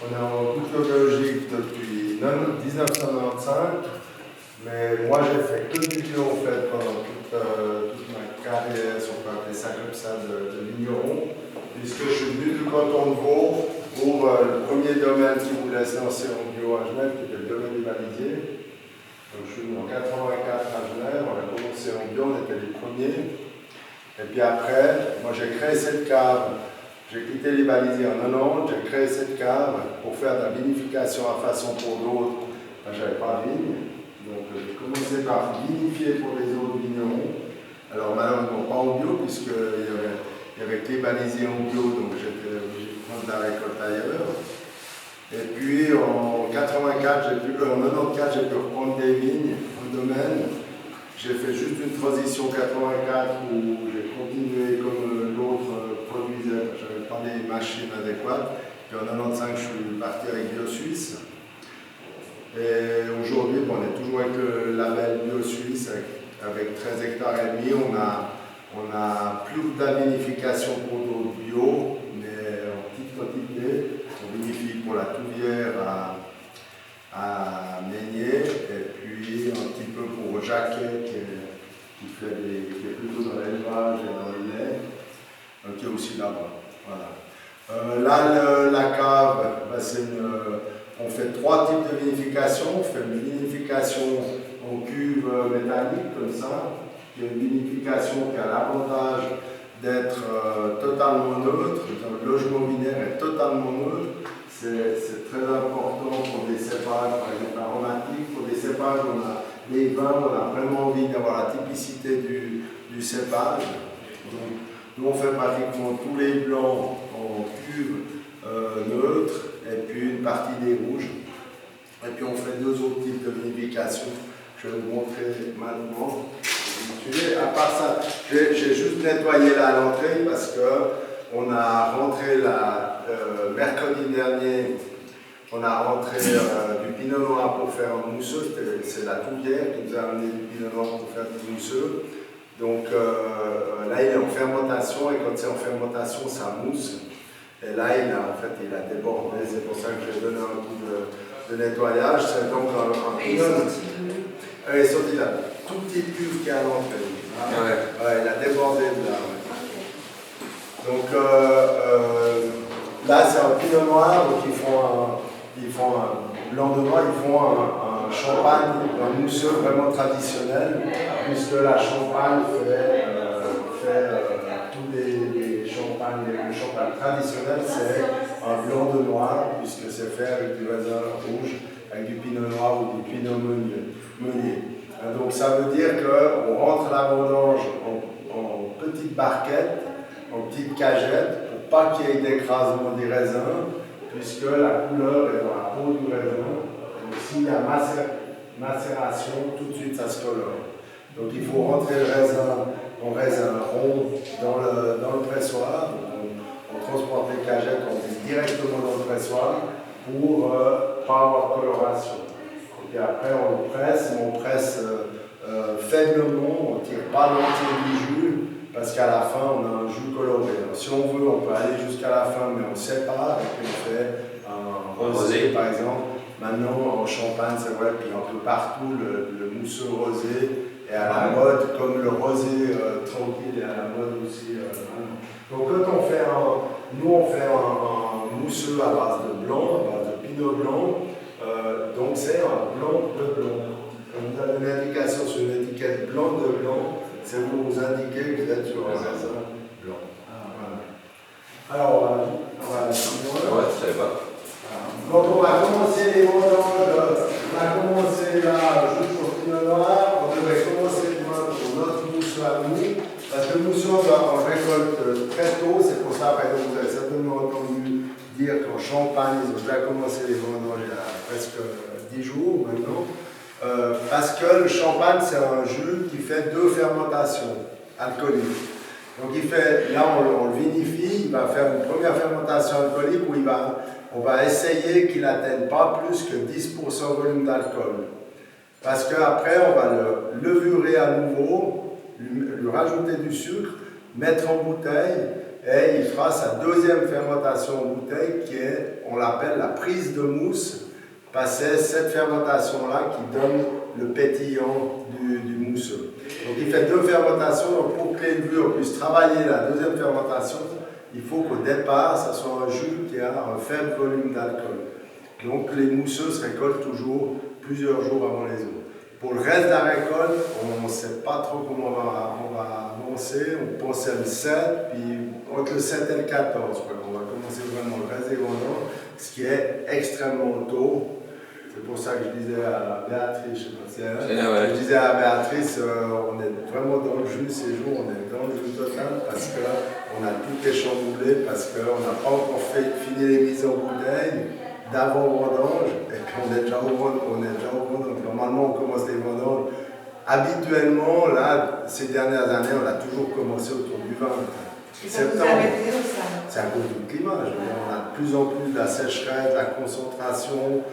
On est en culture biologique depuis 1995, mais moi j'ai fait que du bio en fait pendant toute ma carrière, si on peut appeler ça comme ça, de vigneron, puisque je suis venu du canton de Vaud pour le premier domaine qui voulait se lancer en bio à Genève, qui était le domaine des balisiers. Donc je suis venu en 84 à Genève, on a commencé en bio, on était les premiers. Et puis après, moi j'ai créé cette cave. J'ai quitté les balisiers en 90, j'ai créé cette cave pour faire de la vinification à façon pour d'autres. J'avais pas de vigne, donc j'ai commencé par vinifier pour les autres vignerons. Alors malheureusement pas en bio, puisqu'il y avait que les balisiers en bio, donc j'étais obligé de prendre la récolte ailleurs. Et puis en 94, j'ai pu reprendre des vignes en domaine. J'ai fait juste une transition 84 où j'ai continué comme l'autre produisait, je n'avais pas les machines adéquates. Puis en 95, je suis parti avec Bio Suisse. Et aujourd'hui, on est toujours avec le label Bio Suisse, avec 13 hectares et demi. On a plus de la vinification pour d'autres bio, mais en petite quantité. On vinifie pour la Touvière à Meigné, et puis un petit peu pour Jacquet qui est plutôt dans l'élevage et dans le lait, qui est aussi là-bas. Voilà. Là, la cave, on fait 3 types de vinification. On fait une vinification en cuve métallique, comme ça, qui est une vinification qui a l'avantage d'être totalement neutre. Le logement binaire est totalement neutre. C'est très important pour des cépages, par exemple aromatiques. Pour des cépages, les vins, on a vraiment envie d'avoir la typicité du cépage. Donc, nous, on fait pratiquement tous les blancs en cuve neutre, et puis une partie des rouges. Et puis, on fait 2 autres types de vinification. Je vais vous montrer maintenant. À part ça, j'ai juste nettoyé là à l'entrée parce que on a rentré mercredi dernier, on a rentré du pinot noir pour faire un mousseux. C'est la Touvière qui nous a amené du pinot noir pour faire du mousseux. Donc là, il est en fermentation, et quand c'est en fermentation, ça mousse. Et là, il a débordé. C'est pour ça que j'ai donné un coup de nettoyage. C'est donc un pinot. Il est sorti là, tout petit cuve qui est à l'entrée. Ouais, il a débordé de là. Ouais. Donc là, c'est un pinot noir, donc ils font un blanc de noix, ils font un champagne, un mousseux vraiment traditionnel, puisque la Champagne fait tous les champagnes. Le champagne traditionnel, c'est un blanc de noix, puisque c'est fait avec du raisin rouge, avec du pinot noir ou du pinot meunier. Donc ça veut dire qu'on rentre la vendange en petites barquettes, en petites cagettes, pour pas qu'il y ait d'écrasement des raisins, puisque la couleur est dans la peau du raisin. Donc s'il y a macération, tout de suite ça se colore. Donc il faut rentrer le raisin en raisin rond dans le pressoir. On transporte les cagettes, on met directement dans le pressoir pour pas avoir de coloration. Et après on presse faiblement, on ne tire pas l'entier du jus, parce qu'à la fin on a un jus coloré. Alors, si on veut, on peut aller jusqu'à la fin, mais on sépare, et puis on fait un rosé par exemple. Maintenant en Champagne, c'est vrai, puis un peu partout, le mousseux rosé est à la mode, comme le rosé tranquille est à la mode aussi. Donc quand nous on fait un mousseux à base de blanc, à base de pinot blanc, donc c'est un blanc de blanc. Quand vous avez une indication sur une étiquette blanc de blanc, c'est pour vous indiquer que vous êtes sur un raisin blanc. Alors, on va ouais, je savais pas. Donc on va commencer les vendanges, on a commencé là juste pour le pinot noir, on devrait commencer demain pour notre mousseux à nous, parce que le mousseux on récolte très tôt, c'est pour ça, par exemple, vous avez certainement entendu dire qu'en Champagne, ils ont déjà commencé les vendanges il y a presque 10 jours maintenant. Parce que le champagne, c'est un jus qui fait 2 fermentations alcooliques. Donc là on le vinifie, il va faire une première fermentation alcoolique où on va essayer qu'il n'atteigne pas plus que 10% volume d'alcool. Parce qu'après on va le levurer à nouveau, lui rajouter du sucre, mettre en bouteille, et il fera sa deuxième fermentation en bouteille qui est, on l'appelle la prise de mousse, parce que c'est cette fermentation-là qui donne le pétillant du mousseux. Donc il fait deux fermentations, donc pour que les levures puissent travailler la deuxième fermentation, il faut qu'au départ, ça soit un jus qui a un faible volume d'alcool. Donc les mousseux se récoltent toujours plusieurs jours avant les autres. Pour le reste de la récolte, on ne sait pas trop comment on va avancer. On pensait le 7, puis entre le 7 et le 14, on va commencer vraiment le reste des vendanges, ce qui est extrêmement tôt. C'est pour ça que je disais à Béatrice, je sais pas si je disais à Béatrice, on est vraiment dans le jus ces jours, on est dans le jus total parce qu'on a tout échamboulé, parce qu'on n'a pas encore fini les mises en bouteille d'avant vendange, et puis on est déjà au vendange. Normalement, on commence les vendanges. Habituellement, là, ces dernières années, on a toujours commencé autour du 20. Et ça vous arrêtez ou ça? C'est à cause du climat. On a de plus en plus de la sécheresse, de la concentration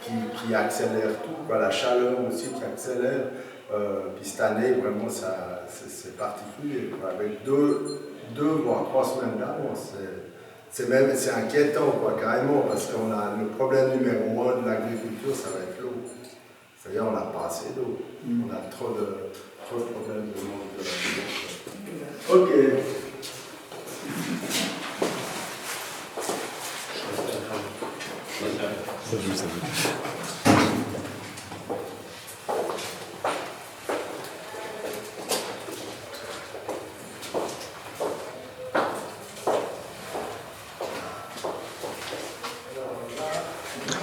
qui accélère tout, quoi. La chaleur aussi qui accélère. Puis cette année, vraiment, c'est particulier, quoi. Avec deux voire 3 semaines d'avance. C'est inquiétant, quoi, carrément, parce qu'on a le problème numéro 1 de l'agriculture, ça va être l'eau. C'est-à-dire on n'a pas assez d'eau. On a trop de problèmes de manque d'eau. Ok.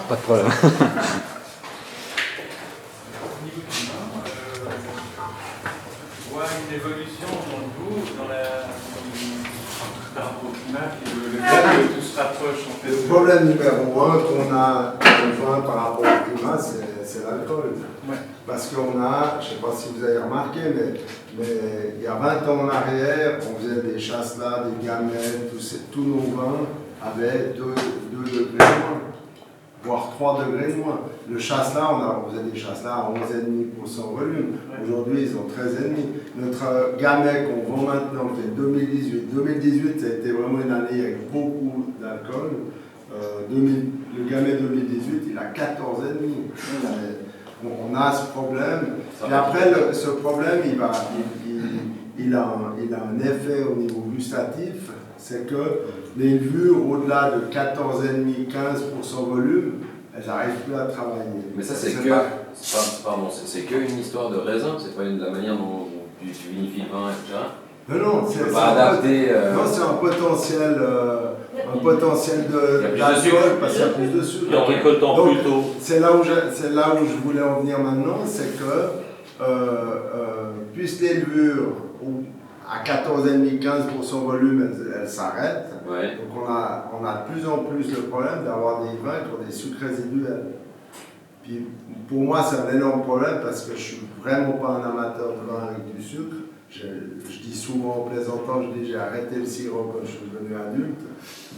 Pas de problème. On voit une évolution dans le goût, par rapport au climat, le fait que tout se rapproche en fait. Le problème numéro 1 qu'on a par rapport au climat, c'est l'alcool. Ouais. Parce qu'on a, je ne sais pas si vous avez remarqué, mais il y a 20 ans en arrière, on faisait des chasses là, des gamelles, tous nos vins avaient 2 degrés de moins, voire 3 degrés de moins. Le chasse-là, on faisait des chasses-là à 11,5% volume. Aujourd'hui, ils ont 13,5%. Notre gamay qu'on vend maintenant, qui est 2018. 2018, ça a été vraiment une année avec beaucoup d'alcool. Le gamay 2018, il a 14,5%. On a ce problème. Et après, ce problème, il a un effet au niveau gustatif. C'est que les levures au-delà de 14,5-15% volume, elles n'arrivent plus à travailler. Mais ça, c'est que une histoire de raisin, c'est pas la manière dont tu vinifies le vin, etc. Non, c'est un potentiel d'alcool parce qu'il y a plus de sucre. Et en récoltant plus tôt. C'est là où je voulais en venir maintenant, c'est que puisque les levures à 14,5-15% volume, elles s'arrêtent. Ouais. Donc on a de plus en plus le problème d'avoir des vins qui ont des sucres résiduels. Puis pour moi, c'est un énorme problème parce que je suis vraiment pas un amateur de vin avec du sucre. Je dis souvent en plaisantant, je dis j'ai arrêté le sirop quand je suis devenu adulte,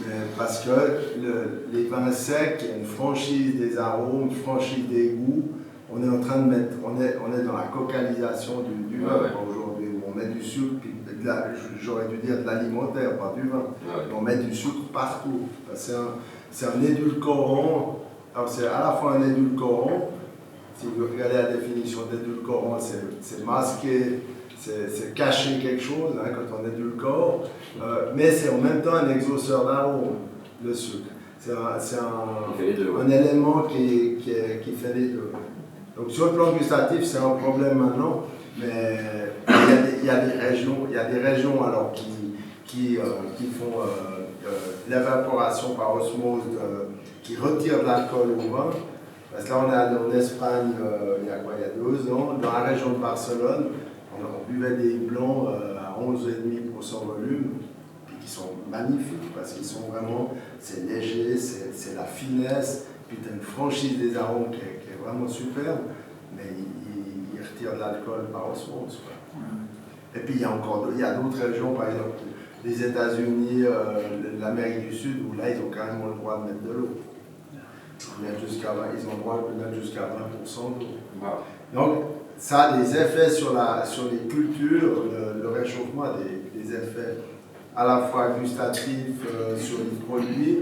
mais parce que les vins secs, il y a une franchise des arômes, une franchise des goûts. On est en train de mettre, on est dans la cocalisation du vin aujourd'hui. On met du sucre, puis j'aurais dû dire de l'alimentaire, pas du vin. On met du sucre partout. C'est un édulcorant. Alors c'est à la fois un édulcorant. Si vous regardez la définition d'édulcorant, c'est masquer. C'est cacher quelque chose quand on édulcore, mais c'est en même temps un exauceur d'arôme, le sucre. C'est un élément qui fait les deux. Donc sur le plan gustatif, c'est un problème maintenant, mais il y a des régions alors qui font l'évaporation par osmose, qui retirent de l'alcool au vin. Parce que là, on est allé en Espagne il y a 2 ans, dans la région de Barcelone. On buvait des blancs à 11,5% volume, puis qui sont magnifiques parce qu'ils sont vraiment, c'est léger, c'est la finesse, puis tu as une franchise des arômes qui est vraiment superbe, mais ils retirent de l'alcool par osmose. Et puis il y a d'autres régions, par exemple les États-Unis, l'Amérique du Sud, où là ils ont carrément le droit de mettre de l'eau. Ils ont le droit de mettre jusqu'à 20% d'eau. Donc, ça a des effets sur les cultures, le réchauffement a des effets à la fois gustatif sur les produits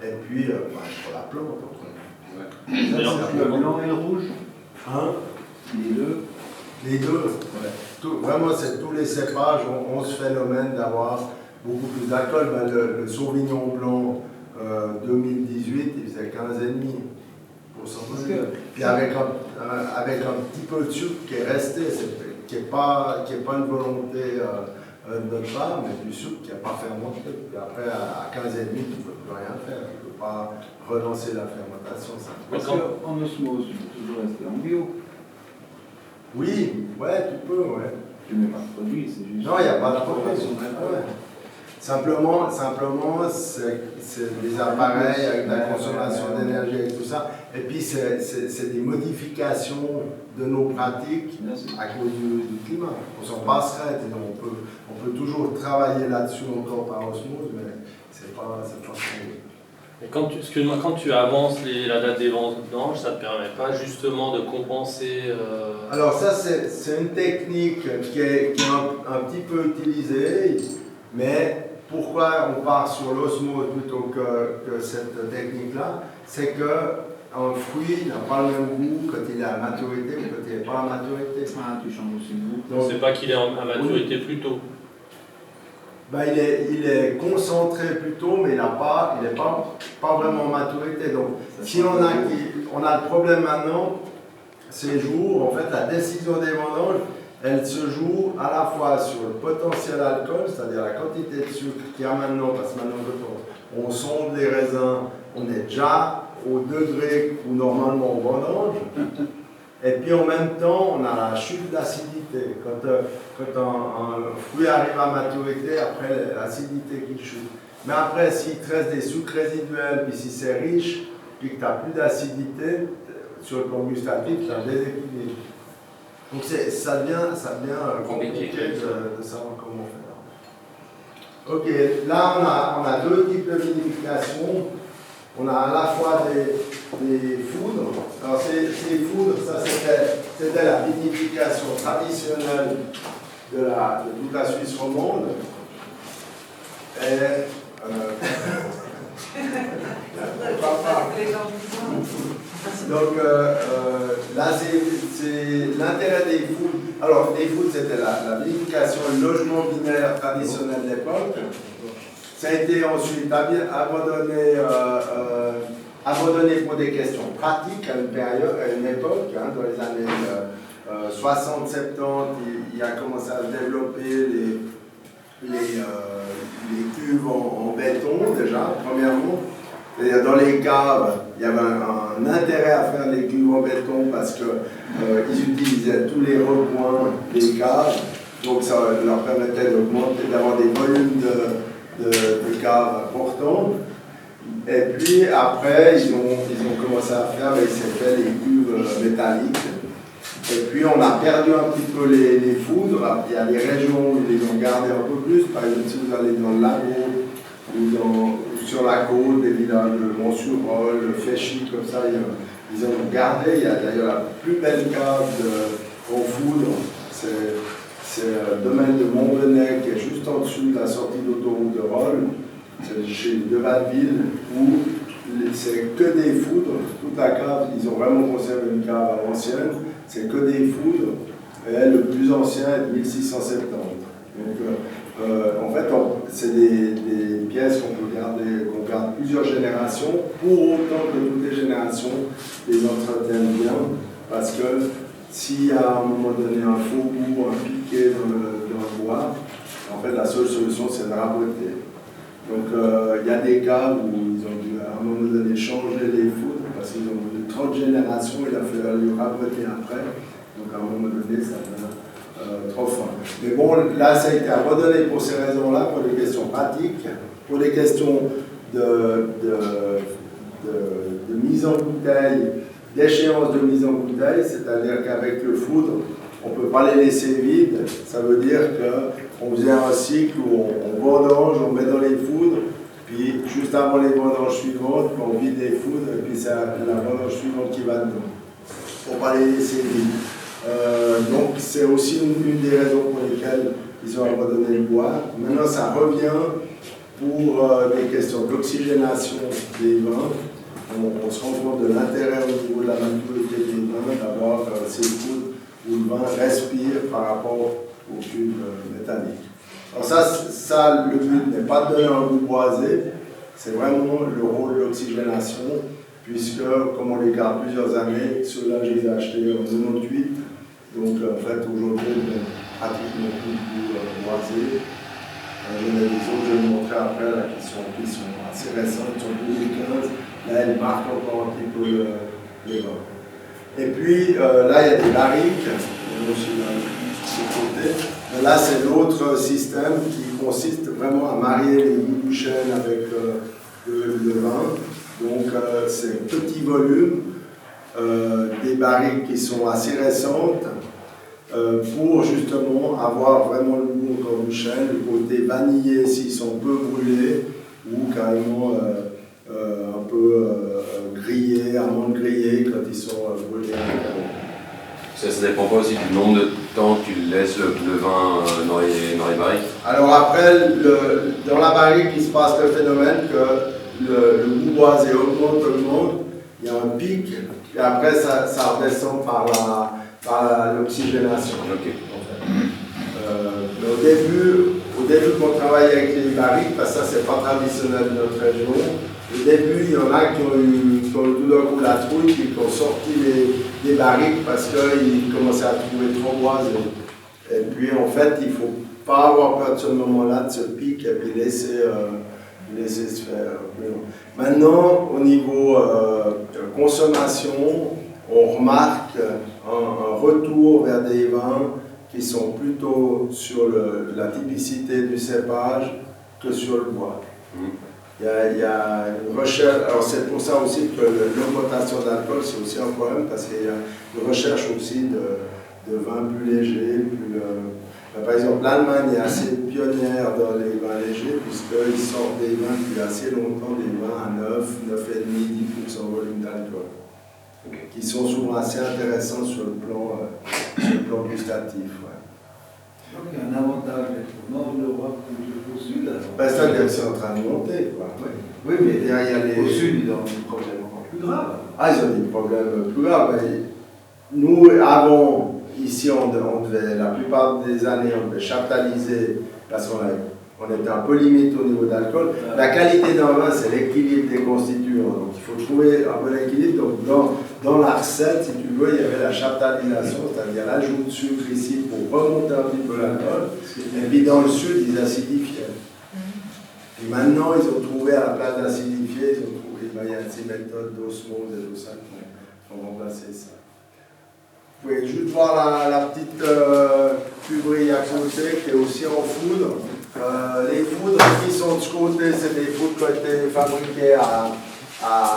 et puis sur la plante. Le blanc et le rouge, Hein? les deux. Les deux. Ouais. Vraiment, c'est tous les cépages ont ce phénomène d'avoir beaucoup plus d'alcool. Ben, le Sauvignon blanc 2018, il faisait 15,5%. Puis avec un petit peu de sucre qui est resté, qui n'est pas une volonté de notre part, mais du sucre qui n'a pas fermenté. Puis après, à 15,5, tu ne peux plus rien faire. Tu ne peux pas relancer la fermentation. Parce qu'en osmose, tu peux toujours rester en bio. Oui, ouais, tu peux, ouais. Tu ne mets pas de produit, c'est juste. Non, il n'y a pas de produit. Ouais. Simplement c'est des appareils avec de la consommation d'énergie et tout ça. Et puis, c'est des modifications de nos pratiques à cause du climat. On s'en passerait, on peut toujours travailler là-dessus encore par osmose, mais c'est pas Et quand tu avances la date des vendanges, ça ne te permet pas justement de compenser Alors ça, c'est une technique qui est un petit peu utilisée, mais pourquoi on part sur l'osmose plutôt que cette technique-là, c'est qu'un fruit n'a pas le même goût quand il est à maturité ou quand il n'est pas à maturité. Ah, tu changes aussi le goût. donc c'est pas qu'il est à maturité plus tôt. Ben, il est concentré plutôt, mais il n'est pas vraiment en maturité. Donc, si on a le problème maintenant, ces jours, en fait, la décision des vendanges, elle se joue à la fois sur le potentiel alcool, c'est-à-dire la quantité de sucre qu'il y a maintenant, parce que maintenant, quand on sonde les raisins, on est déjà au degré où normalement on vendange. Et puis en même temps, on a la chute d'acidité. Quand un fruit arrive à maturité, après l'acidité qui chute. Mais après, s'il te reste des sucres résiduels, puis si c'est riche, puis que tu n'as plus d'acidité, sur le plan gustatif, tu as un déséquilibre. Donc ça devient compliqué de savoir comment faire. Ok, là on a deux types de vinification. On a à la fois des foudres. Alors ces foudres, ça c'était la vinification traditionnelle de toute la Suisse romande. Et donc là c'est l'intérêt des foudres. Alors les foudres c'était la vinification, le logement binaire traditionnel de l'époque. Ça a été ensuite abandonné pour des questions pratiques à une époque, hein, dans les années 60-70, il a commencé à se développer les cuves en béton déjà, premièrement. C'est-à-dire dans les caves, il y avait un intérêt à faire les cuves en béton parce qu'ils utilisaient tous les recoins des caves, donc ça leur permettait d'avoir des volumes de caves importants. Et puis après, ils ont commencé à faire, mais c'est fait les cuves métalliques. Et puis on a perdu un petit peu les foudres. Il y a des régions où ils les ont gardées un peu plus. Par exemple, si vous allez dans le lago ou sur la côte, des villages de Mont-sur-Rolle, Féchy, comme ça, ils ont gardé. Il y a d'ailleurs la plus belle cave en foudre. C'est le domaine de Montbenet qui est juste en dessous de la sortie d'autoroute de Rolle. C'est chez de Valville où c'est que des foudres. Toute la cave, ils ont vraiment conservé une cave à l'ancienne. C'est que des foudres. Et le plus ancien est de 1670. Donc, en fait, c'est des pièces qu'on garde plusieurs générations, pour autant que toutes les générations les entretiennent bien. Parce que s'il y a à un moment donné un faux goût, un piqué dans le bois, en fait, la seule solution, c'est de raboter. Donc, il y a des cas où ils ont dû, à un moment donné, changer les foudres, parce qu'ils ont eu 30 générations, il a fallu raboter après. Donc, à un moment donné, ça devient trop fin. Mais bon, là, ça a été abandonné pour ces raisons-là, pour des questions pratiques, pour des questions de mise en bouteille, d'échéance de mise en bouteille, c'est-à-dire qu'avec le foudre, on ne peut pas les laisser vides. Ça veut dire qu'on faisait un cycle où on vendange, on met dans les foudres, puis juste avant les vendanges suivantes, on vide les foudres, et puis c'est la vendange suivante qui va dedans. Pour ne pas les laisser vides. Donc c'est aussi une des raisons pour lesquelles ils ont abandonné le bois. Maintenant, ça revient pour des questions d'oxygénation des vins. On se rend compte de l'intérêt au niveau de la maturité des vins d'avoir ces coudes où le vin respire par rapport aux cubes métalliques. Alors ça, le but n'est pas de donner un goût boisé, c'est vraiment le rôle de l'oxygénation, puisque comme on les garde plusieurs années, ceux-là je les ai achetés en 98, donc en fait aujourd'hui ils n'ont pratiquement plus de goût boisé. Il y en a des autres, je vais vous montrer après, là, qui sont assez récents, qui sont 2015. Là, elles marquent encore un petit peu les vins. Et puis, là, il y a des barriques, aussi là, de côté. Mais là, c'est l'autre système qui consiste vraiment à marier les goûts du chêne avec le vin. Donc, c'est petit volume, des barriques qui sont assez récentes, pour justement avoir vraiment le goût encore du chêne, le côté vanillé s'ils sont peu brûlés, ou carrément un peu grillés, amandes grillées quand ils sont brûlés. Ça dépend pas aussi du nombre de temps que tu laisses le vin dans les barriques? Alors après, dans la barrique, il se passe le phénomène que le goût boisé augmente, il y a un pic, et après ça redescend par l'oxygénation. Okay. Mais au début qu'on travaille avec les barriques, parce que ça c'est pas traditionnel de notre région, au début il y en a qui ont eu tout d'un coup la trouille, puis qui ont sorti les barriques parce qu'ils commençaient à trouver trop boisé. Et puis en fait il ne faut pas avoir peur de ce moment-là, de ce pic, et puis laisser se faire. Maintenant au niveau consommation, on remarque un retour vers des vins qui sont plutôt sur la typicité du cépage que sur le bois. Il y a une recherche, alors c'est pour ça aussi que l'augmentation d'alcool c'est aussi un problème parce qu'il y a une recherche aussi de vins plus légers. Par exemple, l'Allemagne est assez pionnière dans les vins légers puisqu'ils sortent des vins depuis assez longtemps, des vins à 9, 9,5, 10% volume d'alcool. Qui sont souvent assez intéressants sur le plan gustatif. Ouais. Donc il y a un avantage d'être au nord de l'Europe ou au sud. C'est-à-dire que c'est en train de monter. Quoi. Oui, mais il y a les... Au sud, ils ont des problèmes encore plus graves. Ah, ils ont des problèmes plus graves. Mais nous, avant, ici, on devait, la plupart des années, on devait chaptaliser parce qu'on était un peu limite au niveau d'alcool. La qualité d'un vin, c'est l'équilibre des constituants. Donc il faut trouver un bon équilibre. Donc dans la recette, si tu veux, il y avait la chaptalisation, c'est-à-dire l'ajout de sucre ici pour remonter un petit peu l'alcool. Et puis dans le sud, ils acidifiaient. Et maintenant, ils ont trouvé à la place d'acidifier, ils ont trouvé il y a ces méthodes d'osmose et tout ça qui ont remplacé ça. Vous pouvez juste voir la petite cuverie à côté qui est aussi en foudre. Les foudres qui sont de ce côté, c'est des foudres qui ont été fabriquées à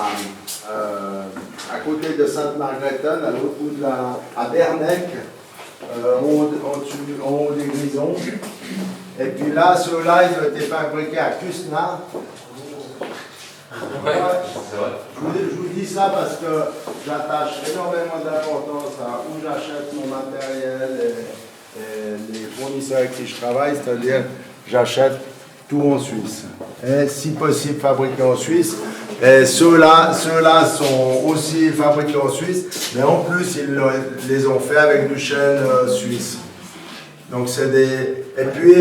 côté de Sainte-Margrethe, à l'autre bout à Bernec, en haut des Grisons. Et puis là, ceux-là, ils ont été fabriqués à Cusna. Ouais, c'est vrai. Je vous dis ça parce que j'attache énormément d'importance à où j'achète mon matériel et les fournisseurs avec qui je travaille, c'est-à-dire j'achète tout en Suisse. Et si possible fabriqué en Suisse. Et ceux-là sont aussi fabriqués en Suisse, mais en plus ils les ont fait avec du chêne suisse. Donc c'est des... Et puis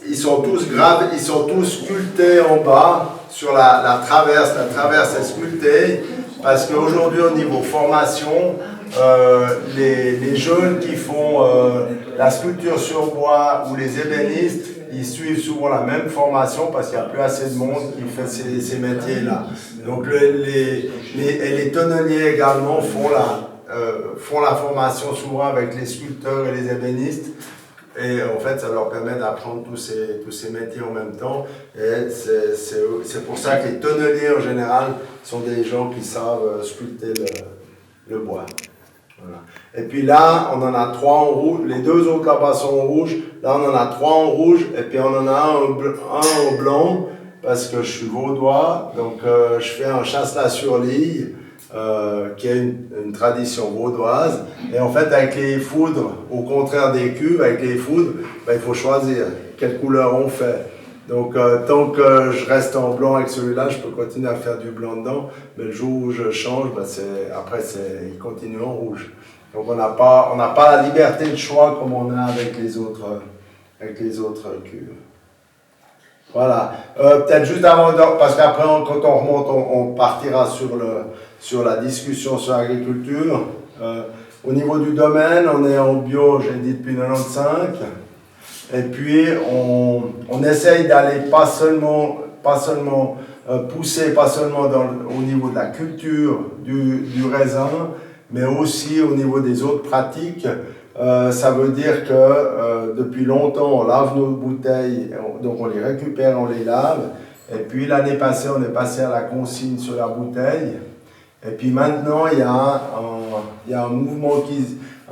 ils sont tous gravés, ils sont tous sculptés en bas sur la traverse. La traverse est sculptée parce qu'aujourd'hui au niveau formation, les jeunes qui font la sculpture sur bois ou les ébénistes, ils suivent souvent la même formation parce qu'il n'y a plus assez de monde qui fait ces métiers-là. Donc les tonneliers également font la formation souvent avec les sculpteurs et les ébénistes. Et en fait, ça leur permet d'apprendre tous ces métiers en même temps. Et c'est pour ça que les tonneliers en général sont des gens qui savent sculpter le bois. Voilà. Et puis là, on en a 3 en rouge. Les 2 autres là-bas sont en rouge. Là, on en a 3 en rouge. Et puis on en a un en blanc parce que je suis vaudois. Donc je fais un chasse-là sur l'île. qui est une tradition vaudoise. Et en fait, avec les foudres, au contraire des cuves, avec les foudres, ben, il faut choisir quelle couleur on fait. Donc, tant que je reste en blanc avec celui-là, je peux continuer à faire du blanc dedans, mais le jour où je change, ben, il continue en rouge. Donc, on n'a pas la liberté de choix comme on a avec les autres cuves. Voilà. Peut-être juste avant, parce qu'après, quand on remonte, on partira sur la discussion sur l'agriculture. Au niveau du domaine, on est en bio, j'ai dit depuis 1995. Et puis, on essaye d'aller pas seulement pousser, pas seulement au niveau de la culture du raisin, mais aussi au niveau des autres pratiques. Ça veut dire que depuis longtemps, on lave nos bouteilles, donc on les récupère, on les lave. Et puis l'année passée, on est passé à la consigne sur la bouteille. Et puis maintenant, il y a un mouvement,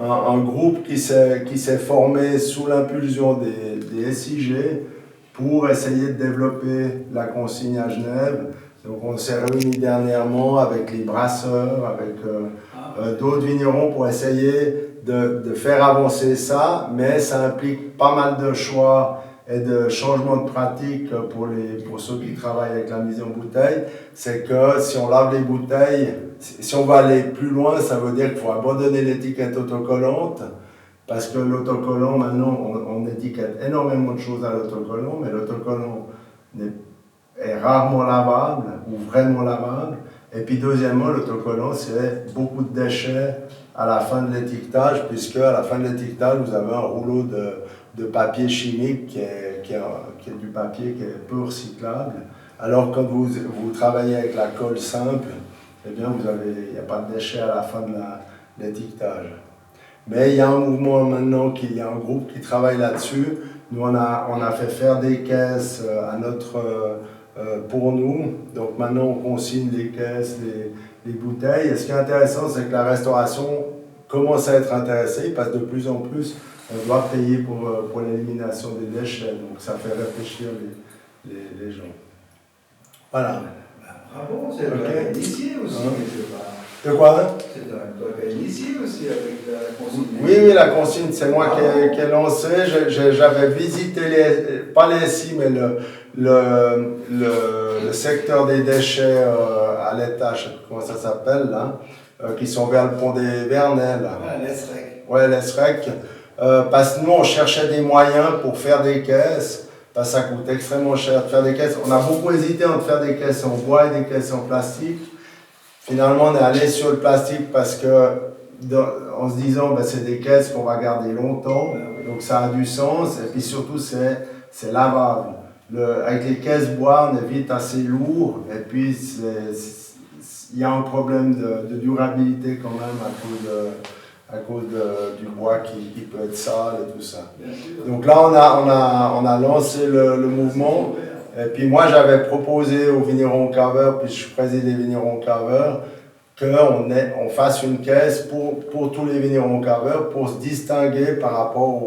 un groupe qui s'est formé sous l'impulsion des SIG pour essayer de développer la consigne à Genève. Donc on s'est réunis dernièrement avec les brasseurs, avec d'autres vignerons pour essayer de faire avancer ça, mais ça implique pas mal de choix et de changements de pratique pour ceux qui travaillent avec la mise en bouteille. C'est que si on lave les bouteilles, si on va aller plus loin, ça veut dire qu'il faut abandonner l'étiquette autocollante, parce que l'autocollant, maintenant, on étiquette énormément de choses à l'autocollant, mais l'autocollant est rarement lavable ou vraiment lavable. Et puis deuxièmement, l'autocollant, c'est beaucoup de déchets à la fin de l'étiquetage, puisque à la fin de l'étiquetage, vous avez un rouleau de papier chimique qui est du papier qui est peu recyclable. Alors quand vous travaillez avec la colle simple, eh bien il n'y a pas de déchets à la fin de l'étiquetage. Mais il y a un mouvement maintenant, il y a un groupe qui travaille là-dessus. Nous, on a fait faire des caisses pour nous. Donc maintenant, on consigne les caisses, les bouteilles. Et ce qui est intéressant, c'est que la restauration commence à être intéressée parce que de plus en plus, on doit payer pour l'élimination des déchets. Donc ça fait réfléchir les gens. Voilà. Bravo, c'est un initié aussi, quelque part. De quoi? C'est un initié aussi avec la consigne. Oui, la consigne, c'est moi qui ai lancé. J'avais visité, pas les SI, mais le secteur des déchets à l'étage, comment ça s'appelle là, qui sont vers le pont des Vernets. L'ESREC. Ouais, l'ESREC. Parce que nous, on cherchait des moyens pour faire des caisses, parce que ça coûte extrêmement cher de faire des caisses. On a beaucoup hésité entre faire des caisses en bois et des caisses en plastique. Finalement, on est allé sur le plastique parce que, en se disant, ben, c'est des caisses qu'on va garder longtemps, donc ça a du sens, et puis surtout, c'est lavable. Avec les caisses bois, on est vite assez lourd, et puis il y a un problème de durabilité quand même à cause du bois qui peut être sale et tout ça. Donc là, on a lancé le mouvement. Et puis moi, j'avais proposé aux vignerons carveurs, puis je préside les vignerons carveurs, qu'on fasse une caisse pour tous les vignerons carveurs pour se distinguer par rapport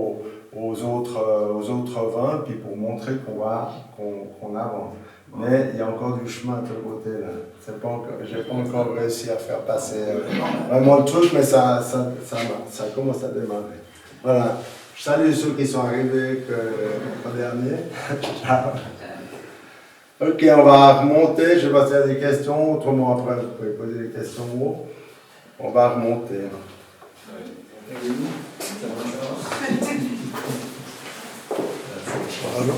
aux autres vins, puis pour montrer qu'on avance. Mais il y a encore du chemin de l'autre côté là. J'ai pas encore réussi à faire passer vraiment le truc, mais ça commence à démarrer. Voilà. Je salue ceux qui sont arrivés le dernier. Ok, on va remonter. Je vais passer à des questions. Autrement, après, vous pouvez poser des questions. On va remonter. Pardon?